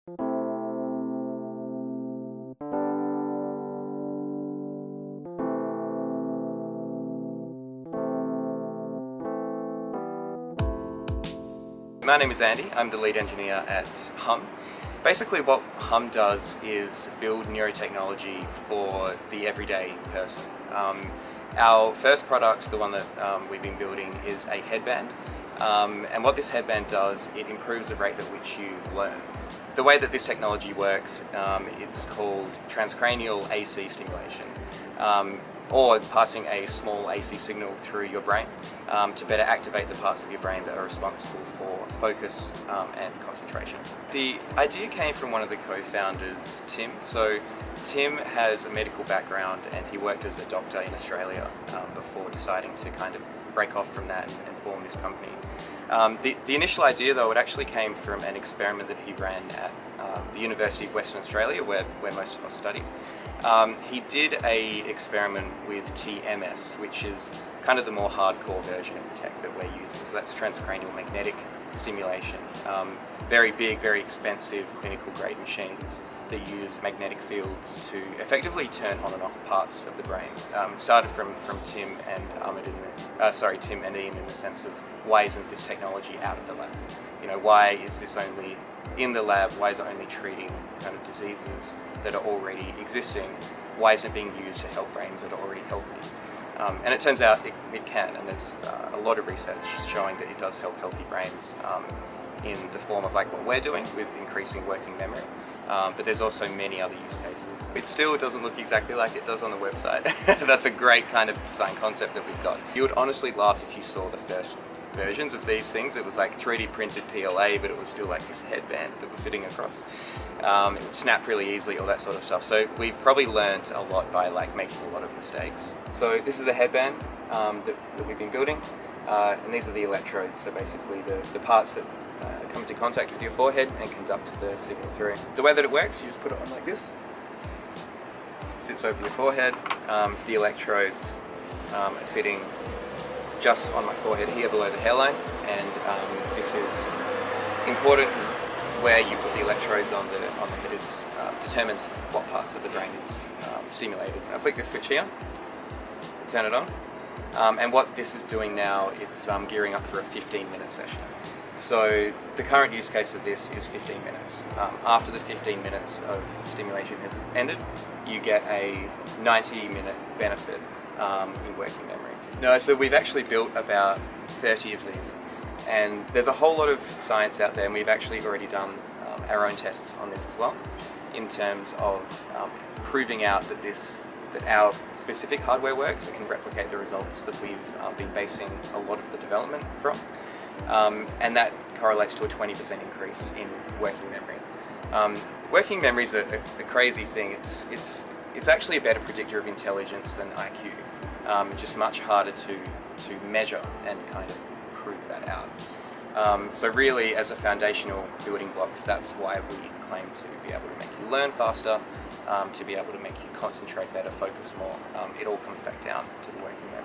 My name is Andy, I'm the lead engineer at HUMM. Basically what HUMM does is build neurotechnology for the everyday person. Our first product, the one that we've been building, is a headband. And what this headband does, it improves the rate at which you learn. The way that this technology works, it's called transcranial AC stimulation, or passing a small AC signal through your brain to better activate the parts of your brain that are responsible for focus and concentration. The idea came from one of the co-founders, Tim. So Tim has a medical background and he worked as a doctor in Australia before deciding to kind of break off from that and form this company. The initial idea, though, it actually came from an experiment that he ran at the University of Western Australia, where most of us studied. He did an experiment with TMS, which is kind of the more hardcore version of the tech that we're using. So that's transcranial magnetic stimulation. Very big, very expensive clinical grade machines that use magnetic fields to effectively turn on and off parts of the brain. It started from Tim and Tim and Ian in the sense of, why isn't this technology out of the lab? You know, why is this only in the lab? Why is it only treating kind of diseases that are already existing? Why isn't it being used to help brains that are already healthy? And it turns out it can, and there's a lot of research showing that it does help healthy brains in the form of like what we're doing with increasing working memory. But there's also many other use cases. It still doesn't look exactly like it does on the website. That's a great kind of design concept that we've got. You would honestly laugh if you saw the first versions of these things. It was like 3D printed PLA, but it was still like this headband that was sitting across. It would snap really easily, all that sort of stuff. So we've probably learned a lot by like making a lot of mistakes. So this is the headband that we've been building, and these are the electrodes. So basically the parts that come into contact with your forehead and conduct the signal through. The way that it works, you just put it on like this. It sits over your forehead. The electrodes are sitting just on my forehead here below the hairline, and this is important because where you put the electrodes on the head is determines what parts of the brain is stimulated. I flick this switch here, turn it on, and what this is doing now, it's gearing up for a 15-minute session. So the current use case of this is 15 minutes. After the 15 minutes of stimulation has ended, you get a 90-minute benefit in working memory. No, so we've actually built about 30 of these, and there's a whole lot of science out there, and we've actually already done our own tests on this as well, in terms of proving out that our specific hardware works and can replicate the results that we've been basing a lot of the development from. And that correlates to a 20% increase in working memory. Working memory is a crazy thing. It's actually a better predictor of intelligence than IQ. Just much harder to measure and kind of prove that out. So really, as a foundational building blocks, that's why we claim to be able to make you learn faster, to be able to make you concentrate better, focus more. It all comes back down to the working memory.